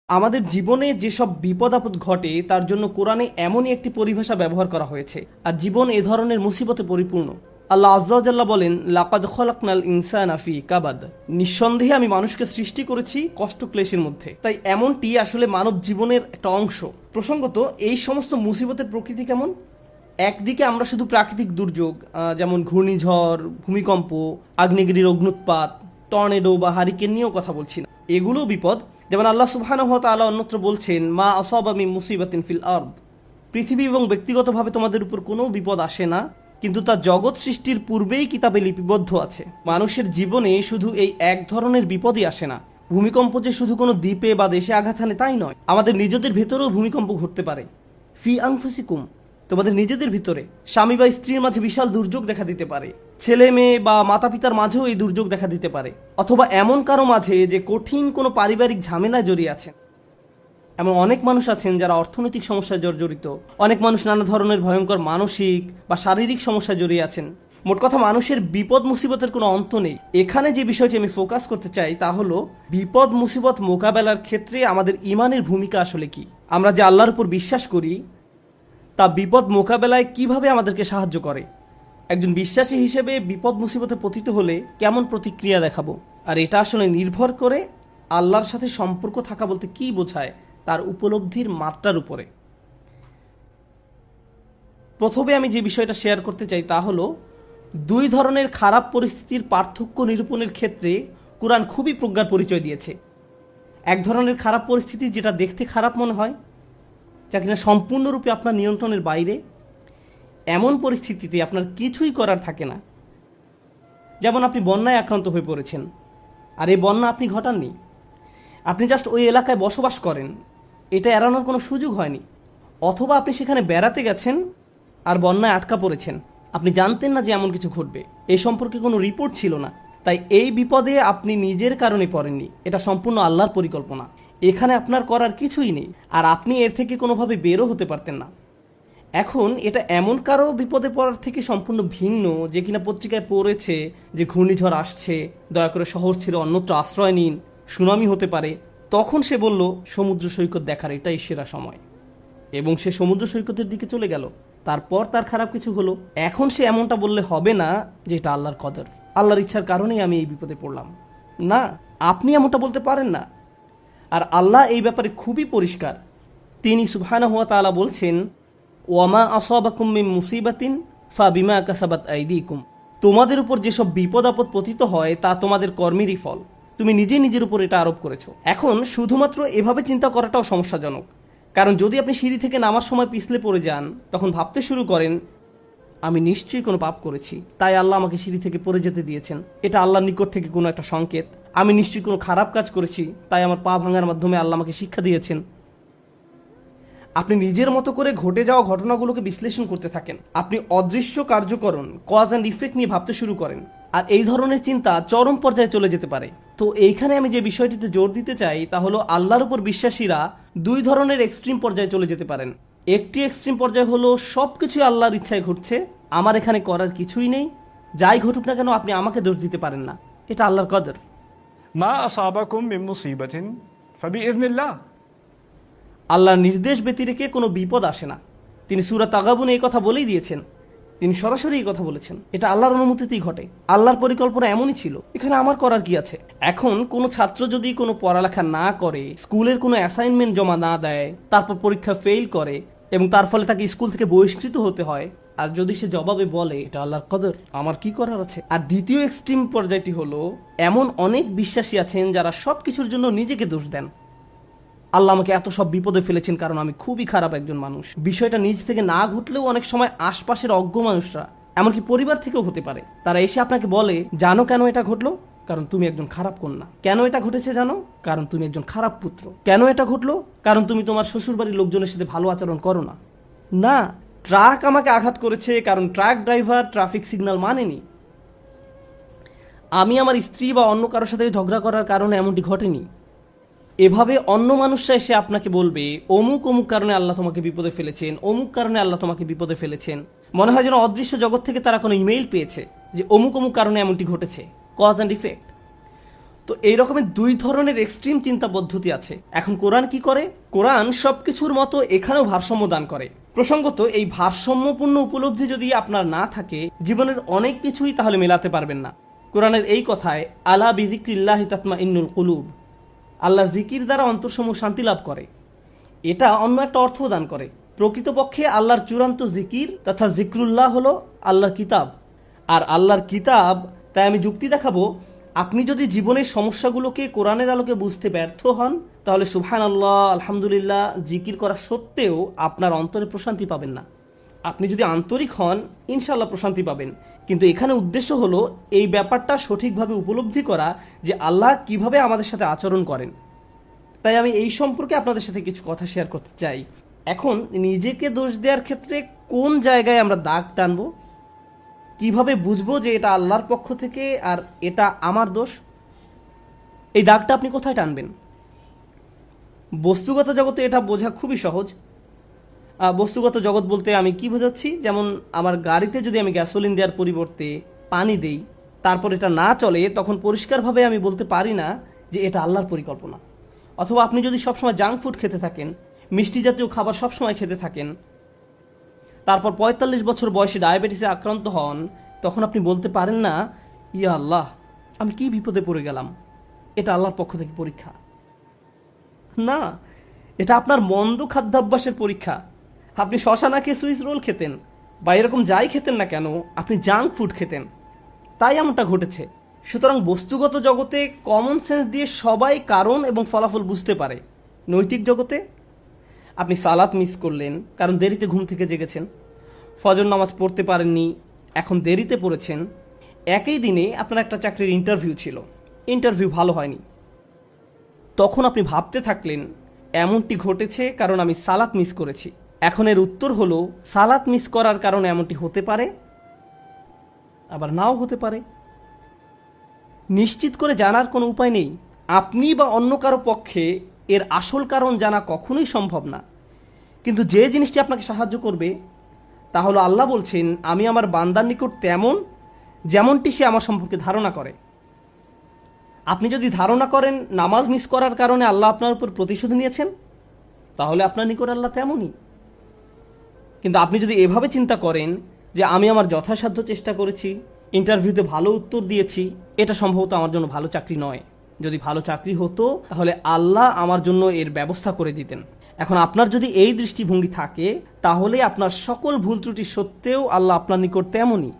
আমাদের জীবনে যেসব বিপদ আপদ ঘটে তার জন্য কোরআনে এমনই একটি পরিভাষা ব্যবহার করা হয়েছে, আর জীবন এ ধরনের মুসিবতে পরিপূর্ণ। আল্লাহ আযজা ওয়া জাল্লা বলেন, লাকাদ খলাকনাল ইনসানা ফি কাবাদ। নিঃসন্দেহে আমি মানুষকে সৃষ্টি করেছি কষ্ট ক্লেশের মধ্যে। তাই এমনটি আসলে মানব জীবনের একটা অংশ। প্রসঙ্গত, এই সমস্ত মুসিবতের প্রকৃতি কেমন? একদিকে আমরা শুধু প্রাকৃতিক দুর্যোগ যেমন ঘূর্ণিঝড়, ভূমিকম্প, আগ্নেয়গিরির অগ্নুৎপাত, টর্নেডো বা হারিকেন নিয়েও কথা বলছি না। এগুলোও বিপদ। যেমন আল্লাহ সুবহানাহু ওয়া তাআলা অন্যত্র বলছেন, মা আসাবা মিন মুসিবাতিন ফিল আরদ। পৃথিবী এবং ব্যক্তিগতভাবে তোমাদের উপর কোনো বিপদ আসে না, কিন্তু তা জগৎ সৃষ্টির পূর্বেই কিতাবে লিপিবদ্ধ আছে। মানুষের জীবনে শুধু এই এক ধরনের বিপদই আসে না। ভূমিকম্প যে শুধু কোনো দ্বীপে বা দেশে আঘাত হানে তাই নয়, আমাদের নিজেদের ভেতরেও ভূমিকম্প ঘটতে পারে। ফি আনফুসিকুম, তোমাদের নিজেদের ভিতরে। স্বামী বা স্ত্রীর মাঝে বিশাল দুর্যোগ দেখা দিতে পারে, ছেলে মেয়ে বা মাতা পিতার মাঝেও এই দুর্যোগ দেখা দিতে পারে, অথবা এমন কারো মাঝে যে কঠিন কোনো পারিবারিক ঝামেলায় জড়িয়ে আছেন। এমন অনেক মানুষ আছেন যারা অর্থনৈতিক সমস্যায় জর্জরিত, অনেক মানুষ নানা ধরনের ভয়ঙ্কর মানসিক বা শারীরিক সমস্যায় জড়িয়ে আছেন। মোট কথা, মানুষের বিপদ মুসিবতের কোনো অন্ত নেই। এখানে যে বিষয়টি আমি ফোকাস করতে চাই তা হলো বিপদ মুসিবত মোকাবেলার ক্ষেত্রে আমাদের ইমানের ভূমিকা আসলে কি। আমরা যে আল্লাহর উপর বিশ্বাস করি তা বিপদ মোকাবেলায় কিভাবে আমাদেরকে সাহায্য করে। একজন বিশ্বাসী হিসেবে বিপদ মুসিবতে পতিত হলে কেমন প্রতিক্রিয়া দেখাবো, আর এটা আসলে নির্ভর করে আল্লাহর সাথে সম্পর্ক থাকা বলতে কি বোঝায় তার উপলব্ধির মাত্রার উপরে। প্রথমে আমি যে বিষয়টা শেয়ার করতে চাই তা হলো, দুই ধরনের খারাপ পরিস্থিতির পার্থক্য নিরূপণের ক্ষেত্রে কোরআন খুবই প্রজ্ঞার পরিচয় দিয়েছে। এক ধরনের খারাপ পরিস্থিতি যেটা দেখতে খারাপ মনে হয়, যা কিনা সম্পূর্ণরূপে আপনার নিয়ন্ত্রণের বাইরে। এমন পরিস্থিতিতে আপনার কিছুই করার থাকে না। যেমন আপনি বন্যায় আক্রান্ত হয়ে পড়েছেন, আর এই বন্যা আপনি ঘটাননি, আপনি জাস্ট ওই এলাকায় বসবাস করেন, এটা এড়ানোর কোনো সুযোগ হয়নি। অথবা আপনি সেখানে বেড়াতে গেছেন আর বন্যায় আটকা পড়েছেন, আপনি জানতেন না যে এমন কিছু ঘটবে, এই সম্পর্কে কোনো রিপোর্ট ছিল না। তাই এই বিপদে আপনি নিজের কারণে পড়েননি, এটা সম্পূর্ণ আল্লাহর পরিকল্পনা। এখানে আপনার করার কিছুই নেই, আর আপনি এর থেকে কোনোভাবে বেরও হতে পারতেন না। এখন এটা এমন কারো বিপদে পড়ার থেকে সম্পূর্ণ ভিন্ন যে কিনা পত্রিকায় পড়েছে যে ঘূর্ণিঝড় আসছে, দয়া করে শহর ছেড়ে অন্যত্র আশ্রয় নিন, সুনামি হতে পারে। তখন সে বলল সমুদ্র সৈকত দেখার এটাই সেরা সময়, এবং সে সমুদ্র সৈকতের দিকে চলে গেল। তারপর তার খারাপ কিছু হলো। এখন সে এমনটা বললে হবে না যে এটা আল্লাহর কদর, আল্লাহর ইচ্ছার কারণেই আমি এই বিপদে পড়লাম। না, আপনি এমনটা বলতে পারেন না। আর আল্লাহ এই ব্যাপারে খুবই পরিষ্কার। তিনি সুবহানাহু ওয়া তাআলা বলছেন, ওয়ামা আসাবাকুম মিন মুসিবাতিন ফাবিমা কাসাবাত আইদিকুম। তোমাদের উপর যেসব বিপদ আপদ পতিত হয় তা তোমাদের কর্মেরই ফল, তুমি নিজে নিজের উপর এটা আরোপ করেছো। এখন শুধুমাত্র এভাবে চিন্তা করাটাও সমস্যাজনক, কারণ যদি আপনি সিঁড়ি থেকে নামার সময় পিছলে পড়ে যান, তখন ভাবতে শুরু করেন আমি নিশ্চয়ই কোনো পাপ করেছি, তাই আল্লাহ আমাকে সিঁড়ি থেকে পড়ে যেতে দিয়েছেন, এটা আল্লাহর নিকট থেকে কোনো একটা সংকেত। আমি নিশ্চয়ই কোনো খারাপ কাজ করেছি, তাই আমার পা ভাঙার মাধ্যমে আল্লাহ আমাকে শিক্ষা দিয়েছেন। আপনি নিজের মতো করে ঘটে যাওয়া ঘটনাগুলোকে বিশ্লেষণ করতে থাকেন। আপনি অদৃশ্য কার্যকরণ, কজ অ্যান্ড ইফেক্ট নিয়ে ভাবতে শুরু করেন, আর এই ধরনের চিন্তা চরম পর্যায়ে চলে যেতে পারে। তো এইখানে আমি যে বিষয়টিতে জোর দিতে চাই তা হলো, আল্লাহর উপর বিশ্বাসীরা দুই ধরনের এক্সট্রিম পর্যায়ে চলে যেতে পারেন। একটি এক্সট্রিম পর্যায়ে হলো সবকিছুই আল্লাহর ইচ্ছায় ঘটছে, আমার এখানে করার কিছুই নেই, যাই ঘটুক না কেন আপনি আমাকে দোষ দিতে পারেন না, এটা আল্লাহর কদর। মা আসাবাকুম মিন মুসিবাতিন ফাবিইযনিল্লাহ। আল্লাহর নির্দেশ ব্যতিরেকে কোনো বিপদ আসে না। তিনি সূরা তাগাবুনে এই কথা বলেই দিয়েছেন, তিনি সরাসরি এই কথা বলেছেন, এটা আল্লাহর অনুমতিতেই ঘটে, আল্লাহর পরিকল্পনা এমনই ছিল, এখানে আমার করার কি আছে। এখন কোনো ছাত্র যদি কোনো পড়ালেখা না করে, স্কুলের কোনো অ্যাসাইনমেন্ট জমা না দেয়, তারপর পরীক্ষা ফেল করে এবং তার ফলে তাকে স্কুল থেকে বহিষ্কৃত হতে হয়, আর যদি সে জবাবে বলে এটা আল্লাহর কদর, আমার কি করার আছে। আর দ্বিতীয় এক্সট্রিম পর্যায়টি হলো, এমন অনেক বিশ্বাসী আছেন যারা সবকিছুর জন্য নিজেকে দোষ দেন। আল্লাহ আমাকে এত সব বিপদে ফেলেছেন কারণ আমি খুবই খারাপ একজন মানুষ। বিষয়টা নিজ থেকে না ঘটলেও অনেক সময় আশপাশের অজ্ঞ মানুষরা, এমনকি পরিবার থেকেও হতে পারে, তারা এসে আপনাকে বলে, জানো কেন এটা ঘটলো? কারণ তুমি একজন খারাপ কন্যা। কেন এটা ঘটেছে জানো? কারণ তুমি একজন খারাপ পুত্র। কেন এটা ঘটলো? কারণ তুমি তোমার শ্বশুরবাড়ির লোকজনের সাথে ভালো আচরণ করো না। না, ট্রাক আমাকে আঘাত করেছে কারণ ট্রাক ড্রাইভার ট্রাফিক সিগন্যাল মানেনি। আমি আমার স্ত্রী বা অন্য কারোর সাথে ঝগড়া করার কারণে এমনটি ঘটেনি। এভাবে অন্য মানুষরা এসে আপনাকে বলবে অমুক অমুক কারণে আল্লাহ তোমাকে বিপদে ফেলেছেন, অমুক কারণে আল্লাহ তোমাকে বিপদে ফেলেছেন। মনে হয় যেন অদৃশ্য জগৎ থেকে তারা কোনো ইমেইল পেয়েছে যে অমুক অমুক কারণে এমনটি ঘটেছে, কজ অ্যান্ড ইফেক্ট। তো এই রকমের দুই ধরনের এক্সট্রিম চিন্তা পদ্ধতি আছে। এখন কোরআন কি করে? কোরআন সবকিছুর মতো এখানেও ভারসাম্য দান করে। প্রসঙ্গত, এই ভারসাম্যপূর্ণ উপলব্ধি যদি আপনার না থাকে, জীবনের অনেক কিছুই তাহলে মেলাতে পারবেন না। কোরআনের এই কথায়, আলা বিযিকরিল্লাহি তাতমাইন্নুল কুলুব, আল্লাহর জিকির দ্বারা অন্তরসমূহ শান্তি লাভ করে, এটা অন্য একটা অর্থ দান করে। প্রকৃতপক্ষে আল্লাহর চূড়ান্ত জিকির তথা জিক্রুল্লাহ হলো আল্লাহর কিতাব। আর আল্লাহর কিতাব, তাই আমি যুক্তি দেখাবো, আপনি যদি জীবনের সমস্যাগুলোকে কোরআনের আলোকে বুঝতে ব্যর্থ হন, তাহলে সুবহানাল্লাহ, আলহামদুলিল্লাহ জিকির করা সত্ত্বেও আপনার অন্তরে প্রশান্তি পাবেন না। আপনি যদি আন্তরিক হন, ইনশাআল্লাহ প্রশান্তি পাবেন। কিন্তু এখানে উদ্দেশ্য হলো এই ব্যাপারটা সঠিকভাবে উপলব্ধি করা যে আল্লাহ কিভাবে আমাদের সাথে আচরণ করেন। তাই আমি এই সম্পর্কে আপনাদের সাথে কিছু কথা শেয়ার করতে চাই। এখন নিজেকে দোষ দেওয়ার ক্ষেত্রে কোন জায়গায় আমরা দাগ টানবো, কিভাবে বুঝবো যে এটা আল্লাহর পক্ষ থেকে আর এটা আমার দোষ? এই দাগটা আপনি কোথায় টানবেন? বস্তুগত জগতে এটা বোঝা খুবই সহজ। বস্তুগত জগৎ বলতে আমি কি বোঝাচ্ছি, যেমন আমার গাড়িতে যদি আমি গ্যাসোলিন দেওয়ার পরিবর্তে পানি দেই, তারপর এটা না চলে, তখন পরিষ্কারভাবে আমি বলতে পারি না যে এটা আল্লাহর পরিকল্পনা। অথবা আপনি যদি সবসময় জাঙ্ক ফুড খেতে থাকেন, মিষ্টি জাতীয় খাবার সবসময় খেতে থাকেন, তারপর ৪৫ বছর বয়সে ডায়াবেটিসে আক্রান্ত হন, তখন আপনি বলতে পারেন না, ইয়া আল্লাহ, আমি কি বিপদে পড়ে গেলাম, এটা আল্লাহর পক্ষ থেকে পরীক্ষা। না, এটা আপনার মন্দ খাদ্যাভ্যাসের পরীক্ষা। আপনি শশা না খেয়ে সুইস রোল খেতেন, বা এরকম যাই খেতেন না কেন, আপনি জাঙ্ক ফুড খেতেন, তাই এমনটা ঘটেছে। সুতরাং বস্তুগত জগতে কমন সেন্স দিয়ে সবাই কারণ এবং ফলাফল বুঝতে পারে। নৈতিক জগতে আপনি সালাত মিস করলেন কারণ দেরিতে ঘুম থেকে জেগেছেন, ফজর নামাজ পড়তে পারেননি, এখন দেরিতে পড়েছেন। একই দিনে আপনার একটা চাকরির ইন্টারভিউ ছিল, ইন্টারভিউ ভালো হয়নি, তখন আপনি ভাবতে থাকলেন এমনটি ঘটেছে কারণ আমি সালাত মিস করেছি। এখন এর উত্তর হলো, সালাত মিস করার কারণে এমনটি হতে পারে, আবার নাও হতে পারে। নিশ্চিত করে জানার কোনো উপায় নেই। আপনি বা অন্য কারো পক্ষে এর আসল কারণ জানা কখনোই সম্ভব না। কিন্তু যে জিনিসটি আপনাকে সাহায্য করবে তা হলো, আল্লাহ বলছেন, আমি আমার বান্দার নিকট তেমন যেমনটি সে আমার সম্পর্কে ধারণা করে। আপনি যদি ধারণা করেন নামাজ মিস করার কারণে আল্লাহ আপনার উপর প্রতিশোধ নিয়েছেন, তাহলে আপনার নিকট আল্লাহ তেমনই। কিন্তু আপনি যদি এভাবে চিন্তা করেন যে আমি আমার যথাসাধ্য চেষ্টা করেছি, ইন্টারভিউতে ভালো উত্তর দিয়েছি, এটা সম্ভবত আমার জন্য ভালো চাকরি নয়, যদি ভালো চাকরি হতো তাহলে আল্লাহ আমার জন্য এর ব্যবস্থা করে দিতেন। এখন আপনার যদি এই দৃষ্টিভঙ্গি থাকে, তাহলে আপনার সকল ভুল ত্রুটি সত্ত্বেও আল্লাহ আপনার নিকট তেমনই।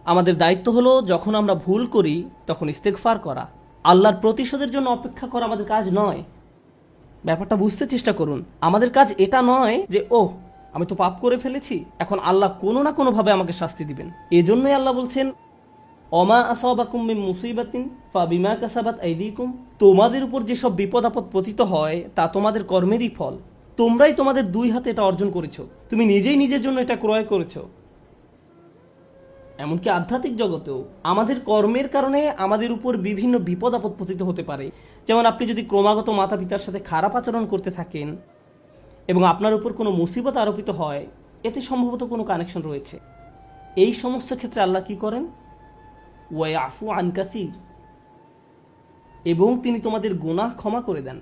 আমাদের দায়িত্ব হলো, যখন আমরা ভুল করি তখন ইস্তেগফার করা। আল্লাহর প্রতিশোধের জন্য অপেক্ষা করা আমাদের কাজ নয়। ব্যাপারটা বুঝতে চেষ্টা করুন। আমাদের কাজ এটা নয় যে আমি তো পাপ করে ফেলেছি, এখন আল্লাহ কোনো না কোনোভাবে আমাকে শাস্তি দিবেন। এজন্যই আল্লাহ বলছেন, অমা আসাবাকুম মিন মুসিবাতিন ফাবিমা কাসাবাত আইদিকুম, তোমাদের উপর যেসব বিপদ আপদ পতিত হয় তা তোমাদের কর্মেরই ফল। তোমরাই তোমাদের দুই হাতে এটা অর্জন করেছো, তুমি নিজেই নিজের জন্য এটা ক্রয় করেছো। এমনকি আধ্যাত্মিক জগতেও আমাদের কর্মের কারণে আমাদের উপর বিভিন্ন বিপদ আপদ পতিত হতে পারে। যেমন আপনি যদি ক্রমাগত মাতা পিতার সাথে খারাপ আচরণ করতে থাকেন এবং আপনার উপর কোনো মুসিবত আরোপিত হয়, এতে সম্ভবত কোনো কানেকশন রয়েছে। এই সমস্ত ক্ষেত্রে আল্লাহ কি করেন? ওয়ায়াফু আন কাসীর, এবং তিনি তোমাদের গুনাহ ক্ষমা করে দেন।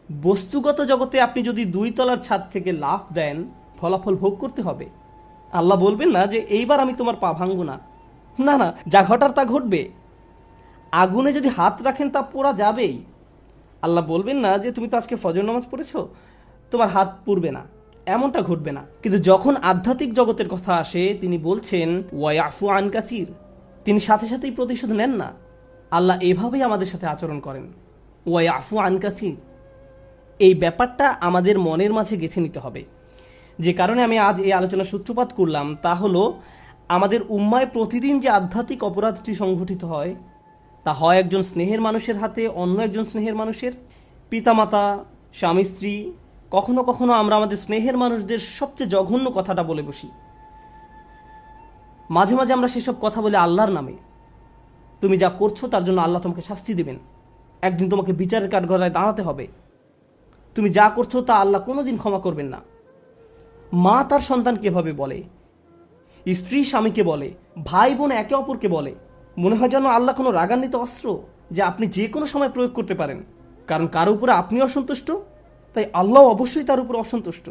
বস্তুগত জগতে আপনি যদি 2 তলার ছাদ থেকে লাফ দেন, ফলাফল ভোগ করতে হবে। আল্লাহ বলবেন না যে এইবার আমি তোমার পা ভাঙব না, না না, যা ঘটার তা ঘটবে। আগুনে যদি হাত রাখেন তা পোড়া যাবেই। আল্লাহ বলবেন না যে তুমি তো আজকে ফজর নামাজ পড়েছো, তোমার হাত পুড়বে না, এমনটা ঘটবে না। কিন্তু যখন আধ্যাত্মিক জগতের কথা আসে, তিনি বলছেন ওয়ায়াফু আন কাসীর, তিনি সাথে সাথেই প্রতিশোধ নেন না। আল্লাহ এভাবেই আমাদের সাথে আচরণ করেন, ওয়ায়াফু আন কাসীর। এই ব্যাপারটা আমাদের মনের মাঝে গেঁথে নিতে হবে। যে কারণে আমি আজ এই আলোচনার সূত্রপাত করলাম তা হলো, আমাদের উম্মায় প্রতিদিন যে আধ্যাত্মিক অপরাধটি সংঘটিত হয়, তা হয় একজন স্নেহের মানুষের হাতে অন্য একজন স্নেহের মানুষের, পিতামাতা, স্বামী স্ত্রী, কখনো কখনো আমরা আমাদের স্নেহের মানুষদের সবচেয়ে জঘন্য কথাটা বলে বসি। মাঝে মাঝে আমরা সেসব কথা বলে আল্লাহর নামে। তুমি যা করছো তার জন্য আল্লাহ তোমাকে শাস্তি দেবেন, একদিন তোমাকে বিচারের কাঠগড়ায় দাঁড়াতে হবে। তুমি যা করছো তা আল্লাহ কোনোদিন ক্ষমা করবেন না। মা তার সন্তানকে এভাবে বলে, স্ত্রী স্বামীকে বলে, ভাই বোন একে অপরকে বলে। মনে হয় যেন আল্লাহ কোনো রাগান্বিত অস্ত্র, যে আপনি যে কোনো সময় প্রয়োগ করতে পারেন, কারণ কারো উপরে আপনি অসন্তুষ্ট, তাই আল্লাহ অবশ্যই তার উপর অসন্তুষ্ট,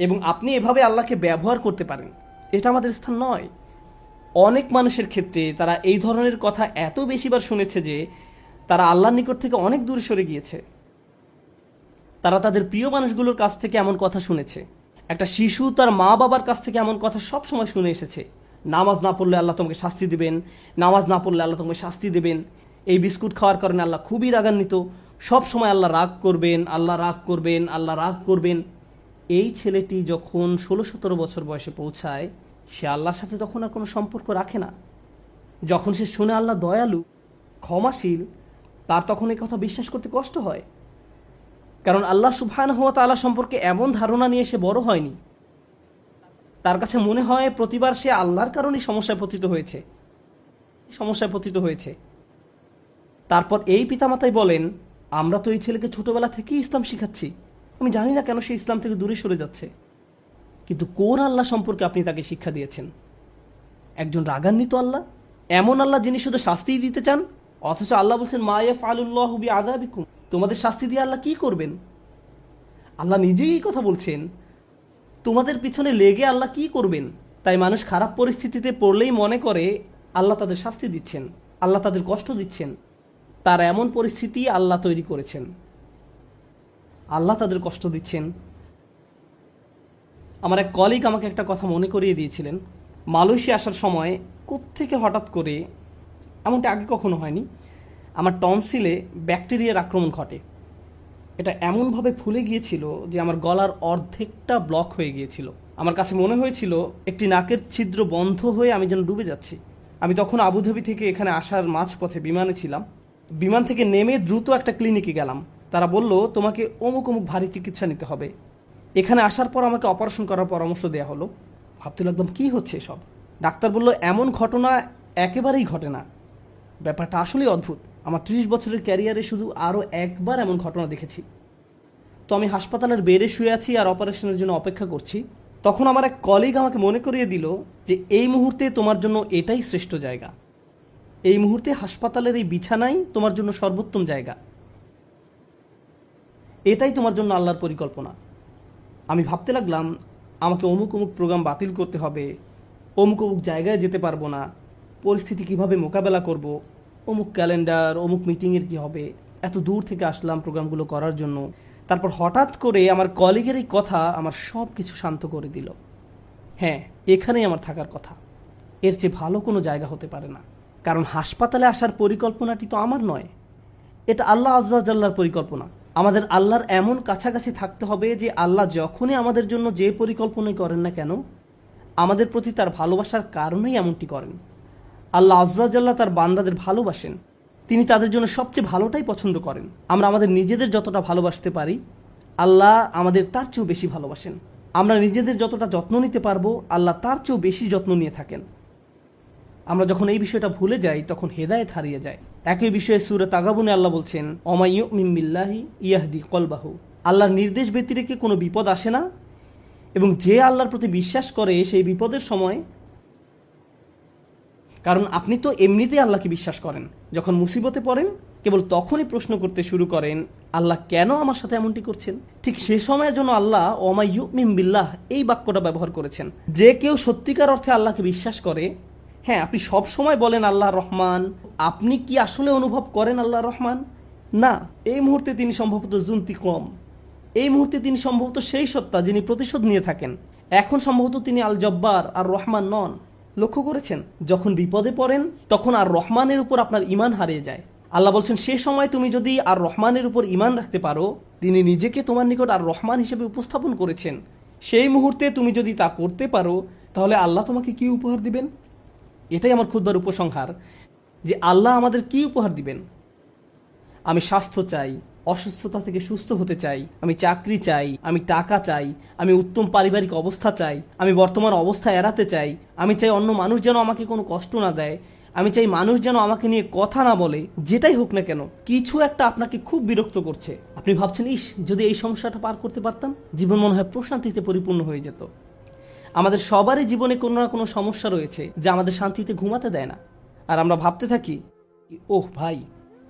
এবং আপনি এভাবে আল্লাহকে ব্যবহার করতে পারেন। এটা আমাদের স্থান নয়। অনেক মানুষের ক্ষেত্রে তারা এই ধরনের কথা এত বেশিবার শুনেছে যে তারা আল্লাহর নিকট থেকে অনেক দূরে সরে গিয়েছে। তারা তাদের প্রিয় মানুষগুলোর কাছ থেকে এমন কথা শুনেছে। একটা শিশু তার মা বাবার কাছ থেকে এমন কথা সব সময় শুনে এসেছে, নামাজ না পড়লে আল্লাহ তোমাকে শাস্তি দিবেন, নামাজ না পড়লে আল্লাহ তোমাকে শাস্তি দেবেন, এই বিস্কুট খাওয়ার কারণে আল্লাহ খুবই রাগান্বিত, সব সময় আল্লাহ রাগ করবেন, আল্লাহ রাগ করবেন, আল্লাহ রাগ করবেন। এই ছেলেটি যখন 16-17 বছর বয়সে পৌঁছায়, সে আল্লাহর সাথে তখন আর কোনো সম্পর্ক রাখে না। যখন সে শুনে আল্লাহ দয়ালু, ক্ষমাশীল, তার তখন এই কথা বিশ্বাস করতে কষ্ট হয়। কারণ আল্লাহ সুবহানাহু ওয়া তাআলা সম্পর্কে এমন ধারণা নিয়ে সে বড় হয়নি। তার কাছে মনে হয় প্রতিবার সে আল্লাহর কারণেই সমস্যায় পতিত হয়েছে। তারপর এই পিতামাতাই বলেন, আমরা তো এই ছেলেকে ছোটবেলা থেকেই ইসলাম শিখাচ্ছি, আমি জানি না কেন সে ইসলাম থেকে দূরে সরে যাচ্ছে। কিন্তু কোন আল্লাহ সম্পর্কে আপনি তাকে শিক্ষা দিয়েছেন? একজন রাগান্বিত আল্লাহ, এমন আল্লাহ যিনি শুধু শাস্তিই দিতে চান, অথচ আল্লাহ বলছেন মা ইয়াফআলুল্লাহু বিআযাবিকুম, তোমাদের শাস্তি দিয়ে আল্লাহ কি করবেন? আল্লাহ নিজেই এই কথা বলছেন, তোমাদের পিছনে লেগে আল্লাহ কি করবেন? তাই মানুষ খারাপ পরিস্থিতিতে পড়লেই মনে করে আল্লাহ তাদের শাস্তি দিচ্ছেন, আল্লাহ তাদের কষ্ট দিচ্ছেন। তার এমন পরিস্থিতি আল্লাহ তৈরি করেছেন, আল্লাহ তাদের কষ্ট দিচ্ছেন। আমার এক কলিগ আমাকে একটা কথা মনে করিয়ে দিয়েছিলেন। মালয়েশিয়া আসার সময় কোত্থেকে হঠাৎ করে, এমনটা আগে কখনো হয়নি, আমার টনসিলে ব্যাকটেরিয়ার আক্রমণ ঘটে। এটা এমনভাবে ফুলে গিয়েছিল যে আমার গলার অর্ধেকটা ব্লক হয়ে গিয়েছিল। আমার কাছে মনে হয়েছিল একটি নাকের ছিদ্র বন্ধ হয়ে আমি যেন ডুবে যাচ্ছি। আমি তখন আবুধাবি থেকে এখানে আসার মাঝপথে বিমানে ছিলাম। বিমান থেকে নেমে দ্রুত একটা ক্লিনিকে গেলাম। তারা বলল, তোমাকে অমুক অমুক ভারী চিকিৎসা নিতে হবে। এখানে আসার পর আমাকে অপারেশন করার পরামর্শ দেওয়া হলো। ভাবতে লাগলাম কী হচ্ছে এসব। ডাক্তার বলল, এমন ঘটনা একেবারেই ঘটে না। ব্যাপারটা আসলেই অদ্ভুত। আমার 30 বছরের ক্যারিয়ারে শুধু আরও একবার এমন ঘটনা দেখেছি। তো আমি হাসপাতালের বেডে শুয়ে আছি আর অপারেশনের জন্য অপেক্ষা করছি। তখন আমার এক কলিগ আমাকে মনে করিয়ে দিল যে এই মুহূর্তে তোমার জন্য এটাই শ্রেষ্ঠ জায়গা। এই মুহূর্তে হাসপাতালের এই বিছানাই তোমার জন্য সর্বোত্তম জায়গা। এটাই তোমার জন্য আল্লাহর পরিকল্পনা। আমি ভাবতে লাগলাম, আমাকে অমুক অমুক প্রোগ্রাম বাতিল করতে হবে, অমুক অমুক জায়গায় যেতে পারবো না, পরিস্থিতি কিভাবে মোকাবেলা করব, অমুক ক্যালেন্ডার, অমুক মিটিংয়ের কী হবে। এত দূর থেকে আসলাম প্রোগ্রামগুলো করার জন্য। তারপর হঠাৎ করে আমার কলিগের এই কথা আমার সব কিছু শান্ত করে দিল। হ্যাঁ, এখানেই আমার থাকার কথা। এর চেয়ে ভালো কোনো জায়গা হতে পারে না। কারণ হাসপাতালে আসার পরিকল্পনাটি তো আমার নয়, এটা আল্লাহ আজ্জা জাল্লার পরিকল্পনা। আমাদের আল্লাহর এমন কাছাকাছি থাকতে হবে যে আল্লাহ যখনই আমাদের জন্য যে পরিকল্পনাই করেন না কেন, আমাদের প্রতি তার ভালোবাসার কারণেই এমনটি করেন। আল্লাহ আজ্জা জাল্লাহ তার বান্দাদের ভালোবাসেন। তিনি তাদের জন্য সবচেয়ে ভালোটাই পছন্দ করেন। আমরা আমাদের নিজেদের যতটা ভালোবাসতে পারি, আল্লাহ আমাদের তার চেয়েও বেশি ভালোবাসেন। আমরা নিজেদের যতটা যত্ন নিতে পারবো, আল্লাহ তার চেয়েও বেশি যত্ন নিয়ে থাকেন। আমরা যখন এই বিষয়টা ভুলে যাই, তখন হেদায়েত হারিয়ে যায়। একই বিষয়ে সূরা তাগাবুনে আল্লাহ বলছেন, ওমা ইউমিন বিল্লাহি ইয়াহদি কলবাহু, আল্লাহর নির্দেশ ব্যতিরেকে কোনো বিপদ আসে না, এবং যে আল্লাহর প্রতি বিশ্বাস করে সেই বিপদের সময়, কারণ আপনি তো এমনিতেই আল্লাহকে বিশ্বাস করেন, যখন মুসিবতে পড়েন কেবল তখনই প্রশ্ন করতে শুরু করেন, আল্লাহ কেন আমার সাথে এমনটি করছেন। ঠিক সে সময়ের জন্য আল্লাহ ওমা ইউমিন বিল্লাহ এই বাক্যটা ব্যবহার করেছেন। যে কেউ সত্যিকার অর্থে আল্লাহকে বিশ্বাস করে, হ্যাঁ, আপনি সব সময় বলেন আল্লাহ রহমান, আপনি কি আসলে অনুভব করেন আল্লাহ রহমান? না, এই মুহূর্তে তিনি সম্ভবত জুন্তিকম, এই মুহূর্তে তিনি সম্ভবত সেই সত্তা যিনি প্রতিশোধ নিয়ে থাকেন। এখন সম্ভবত তিনি আল জব্বার আর রহমান নন। লক্ষ্য করেছেন, যখন বিপদে পড়েন তখন আর রহমানের উপর আপনার ঈমান হারিয়ে যায়। আল্লাহ বলছেন, সে সময় তুমি যদি আর রহমানের উপর ঈমান রাখতে পারো, তিনি নিজেকে তোমার নিকট আর রহমান হিসেবে উপস্থাপন করেছেন, সেই মুহূর্তে তুমি যদি তা করতে পারো, তাহলে আল্লাহ তোমাকে কি উপহার দিবেন? এটাই আমার খুতবার উপসংহার, যে আল্লাহ আমাদের কি উপহার দিবেন। আমি স্বাস্থ্য চাই, অসুস্থতা থেকে সুস্থ হতে চাই, আমি চাকরি চাই, আমি টাকা চাই, আমি উত্তম পারিবারিক অবস্থা চাই, আমি বর্তমান অবস্থা এড়াতে চাই, আমি চাই অন্য মানুষ যেন আমাকে কোনো কষ্ট না দেয়, আমি চাই মানুষ যেন আমাকে নিয়ে কথা না বলে। যেটাই হোক না কেন, কিছু একটা আপনাকে খুব বিরক্ত করছে। আপনি ভাবছেন, ইস, যদি এই সমস্যাটা পার করতে পারতাম, জীবন মনে হয় প্রশান্তিতে পরিপূর্ণ হয়ে যেত। আমাদের সবারই জীবনে কোনো না কোনো সমস্যা রয়েছে যা আমাদের শান্তিতে ঘুমাতে দেয় না। আর আমরা ভাবতে থাকি, ওহ ভাই,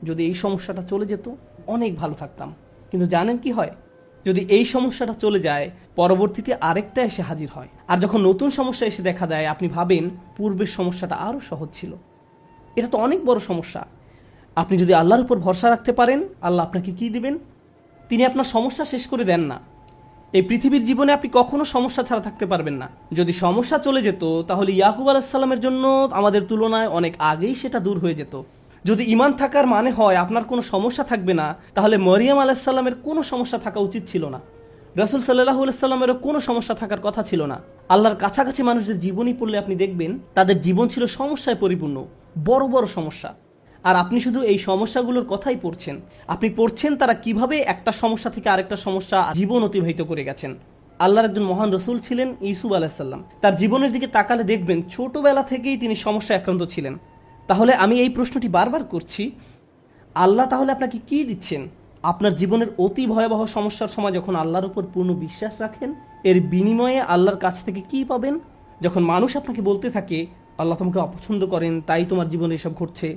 যদি এই সমস্যাটা চলে যেত অনেক ভালো থাকতাম। কিন্তু জানেন কি হয়, যদি এই সমস্যাটা চলে যায় পরবর্তীতে আরেকটা এসে হাজির হয়, আর যখন নতুন সমস্যা এসে দেখা দেয় আপনি ভাবেন পূর্বের সমস্যাটা আরও সহজ ছিল। এটা তো অনেক বড় সমস্যা। আপনি যদি আল্লাহর উপর ভরসা রাখতে পারেন, আল্লাহ আপনাকে কি দিবেন? তিনি আপনার সমস্যা শেষ করে দেন না। এই পৃথিবীর জীবনে আপনি কখনো সমস্যা ছাড়া থাকতে পারবেন না। যদি সমস্যা চলে যেত তাহলে ইয়াকুব আলাইহিস সালামের জন্য আমাদের তুলনায় অনেক আগেই সেটা দূর হয়ে যেত। যদি ঈমান থাকার মানে হয় আপনার কোনো সমস্যা থাকবে না, তাহলে মরিয়ম আলাইহিস সালামের কোনো সমস্যা থাকা উচিত ছিল না। রাসূল সাল্লাল্লাহু আলাইহি সাল্লামেরও কোনো সমস্যা থাকার কথা ছিল না। আল্লাহর কাছাকাছি মানুষদের জীবনী পড়লে আপনি দেখবেন তাদের জীবন ছিল সমস্যায় পরিপূর্ণ, বড় বড় সমস্যা। আর আপনি শুধু এই সমস্যাগুলোর কথাই পড়ছেন। আপনি পড়ছেন তারা কিভাবে একটা সমস্যা থেকে আরেকটা সমস্যা জীবন অতিবাহিত করে গেছেন। আল্লাহর একজন মহান রসুল ছিলেন ইউসুফ আলাইহিস সালাম। তার জীবনের দিকে তাকালে দেখবেন ছোটবেলা থেকেই তিনি সমস্যায় আক্রান্ত ছিলেন। তাহলে আমি এই প্রশ্নটি বারবার করছি, আল্লাহ তাহলে আপনাকে কি দিচ্ছেন? আপনার জীবনের অতি ভয়াবহ সমস্যার সময় যখন আল্লাহর উপর পূর্ণ বিশ্বাস রাখেন, এর বিনিময়ে আল্লাহর কাছ থেকে কি পাবেন? যখন মানুষ আপনাকে বলতে থাকে আল্লাহ তোমাকে অপছন্দ করেন, তাই তোমার জীবনে এসব ঘটছে,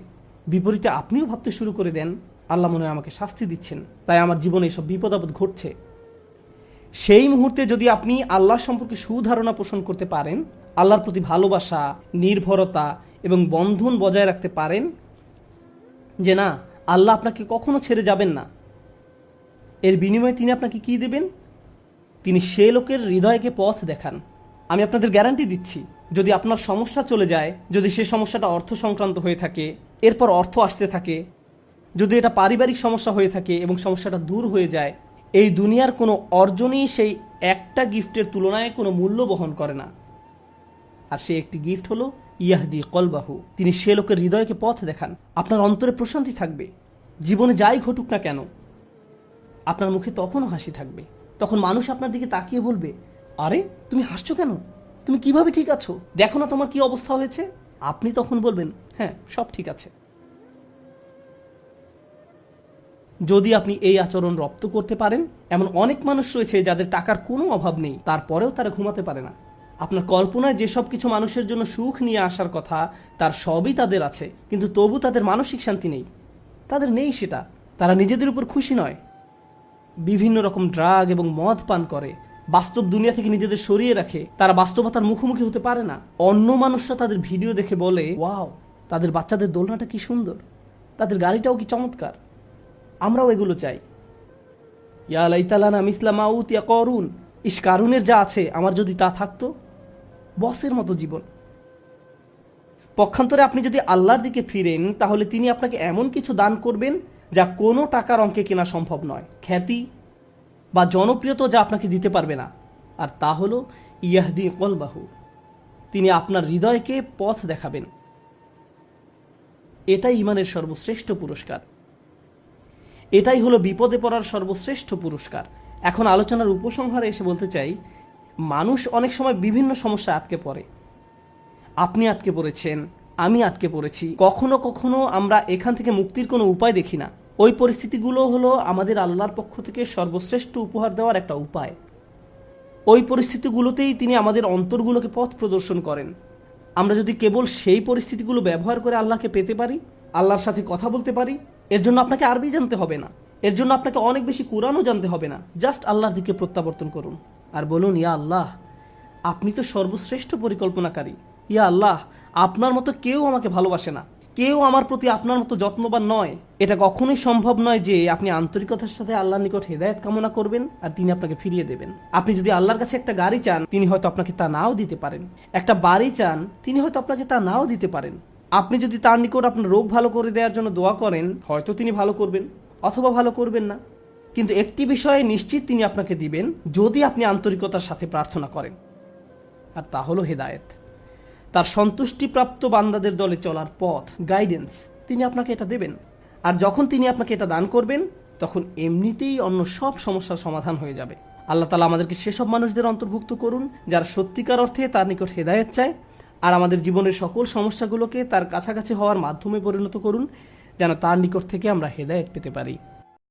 বিপরীতে আপনিও ভাবতে শুরু করে দেন আল্লাহ মনে হয় আমাকে শাস্তি দিচ্ছেন, তাই আমার জীবনে এসব বিপদ আপদ ঘটছে। সেই মুহূর্তে যদি আপনি আল্লাহ সম্পর্কে সুধারণা পোষণ করতে পারেন, আল্লাহর প্রতি ভালোবাসা, নির্ভরতা এবং বন্ধন বজায় রাখতে পারেন যে না, আল্লাহ আপনাকে কখনো ছেড়ে যাবেন না, এর বিনিময়ে তিনি আপনাকে কি দেবেন? তিনি সে লোকের হৃদয়কে পথ দেখান। আমি আপনাদের গ্যারান্টি দিচ্ছি, যদি আপনার সমস্যা চলে যায়, যদি সে সমস্যাটা অর্থ সংক্রান্ত হয়ে থাকে, এরপর অর্থ আসতে থাকে, যদি এটা পারিবারিক সমস্যা হয়ে থাকে এবং সমস্যাটা দূর হয়ে যায়, এই দুনিয়ার কোনো অর্জনই সেই একটা গিফটের তুলনায় কোনো মূল্য বহন করে না। আর সেই একটি গিফট হলো ইয়াহদি কলবাহু, তিনি সে লোকের হৃদয়কে পথ দেখান। আপনার অন্তরে প্রশান্তি থাকবে, জীবনে যাই ঘটুক না কেন আপনার মুখে তখনও হাসি থাকবে। তখন মানুষ আপনার দিকে তাকিয়ে বলবে, আরে তুমি হাসছো কেন? তুমি কিভাবে ঠিক আছো? দেখো না তোমার কি অবস্থা হয়েছে। আপনি তখন বলবেন, হ্যাঁ সব ঠিক আছে। যদি আপনি এই আচরণ রপ্ত করতে পারেন, এমন অনেক মানুষ রয়েছে যাদের টাকার কোনো অভাব নেই, তারপরেও তারা ঘুমাতে পারে না। আপনার কল্পনায় যেসব কিছু মানুষের জন্য সুখ নিয়ে আসার কথা তার সবই তাদের আছে, কিন্তু তবু তাদের মানসিক শান্তি নেই। তাদের নেই সেটা। তারা নিজেদের উপর খুশি নয়, বিভিন্ন রকম ড্রাগ এবং মদ পান করে, বাস্তব দুনিয়া থেকে নিজেদের সরিয়ে রাখে। তারা বাস্তবতার মুখোমুখি হতে পারে না। অন্য মানুষরা তাদের ভিডিও দেখে বলে, ওয়াও, তাদের বাচ্চাদের দোলনাটা কি সুন্দর, তাদের গাড়িটাও কি চমৎকার, আমরাও এগুলো চাই। ইয়া লাইতালানা মিসলা মা উতিয়া করুন, ইস কারুনের যা আছে আমার যদি তা থাকতো। বসের মতো জীবন। পক্ষান্তরে আপনি যদি আল্লাহর দিকে ফিরেন, তাহলে তিনি আপনাকে এমন কিছু দান করবেন যা কোনো টাকার অঙ্কে কেনা সম্ভব নয়। খ্যাতি বা জনপ্রিয়তা যা আপনাকে দিতে পারবে না, আর তা হলো ইয়াহদি কলবাহু, তিনি আপনার হৃদয়কে পথ দেখাবেন। এটাই ঈমানের সর্বশ্রেষ্ঠ পুরস্কার, এটাই হলো বিপদে পড়ার সর্বশ্রেষ্ঠ পুরস্কার। এখন আলোচনার উপসংহারে এসে বলতে চাই, মানুষ অনেক সময় বিভিন্ন সমস্যা আটকে পড়ে। আপনি আটকে পড়েছেন, আমি আটকে পড়েছি। কখনো কখনো আমরা এখান থেকে মুক্তির কোনো উপায় দেখি না। ওই পরিস্থিতিগুলো হলো আমাদের আল্লাহর পক্ষ থেকে সর্বশ্রেষ্ঠ উপহার দেওয়ার একটা উপায়। ওই পরিস্থিতিগুলোতেই তিনি আমাদের অন্তরগুলোকে পথ প্রদর্শন করেন। আমরা যদি কেবল সেই পরিস্থিতিগুলো ব্যবহার করে আল্লাহকে পেতে পারি, আল্লাহর সাথে কথা বলতে পারি, এর জন্য আপনাকে আরবি জানতে হবে না, এর জন্য আপনাকে অনেক বেশি কোরআনও জানতে হবে না। জাস্ট আল্লাহর দিকে প্রত্যাবর্তন করুন আর বলুন, ইয়া আল্লাহ, আপনি তো সর্বশ্রেষ্ঠ পরিকল্পনাকারী। ইয়া আল্লাহ, আপনার মতো কেউ আমাকে ভালোবাসে না, কেউ আমার প্রতি আপনার মতো যত্নবান নয়। এটা কখনোই সম্ভব নয় যে আপনি আন্তরিকতার সাথে আল্লাহর নিকট হেদায়েত কামনা করবেন আর তিনি আপনাকে ফিরিয়ে দেবেন। আপনি যদি আল্লাহর কাছে একটা গাড়ি চান, তিনি হয়তো আপনাকে তা নাও দিতে পারেন। একটা বাড়ি চান, তিনি হয়তো আপনাকে তা নাও দিতে পারেন। আপনি যদি তার নিকট আপনার রোগ ভালো করে দেওয়ার জন্য দোয়া করেন, হয়তো তিনি ভালো করবেন অথবা ভালো করবেন না। কিন্তু একটি বিষয়ে নিশ্চিত তিনি আপনাকে দিবেন, যদি আপনি আন্তরিকতার সাথে প্রার্থনা করেন, আর তা হলো হেদায়েত। তার সন্তুষ্টিপ্রাপ্ত বান্দাদের দলে চলার পথ, গাইডেন্স, তিনি আপনাকে এটা দেবেন। আর যখন তিনি আপনাকে এটা দান করবেন, তখন এমনিতেই অন্য সব সমস্যার সমাধান হয়ে যাবে। আল্লাহ তাআলা আমাদেরকে সেসব মানুষদের অন্তর্ভুক্ত করুন যারা সত্যিকার অর্থে তার নিকট হেদায়েত চায়, আর আমাদের জীবনের সকল সমস্যাগুলোকে তার কাছাকাছি হওয়ার মাধ্যমে পরিণত করুন, যেন তার নিকট থেকে আমরা হেদায়েত পেতে পারি।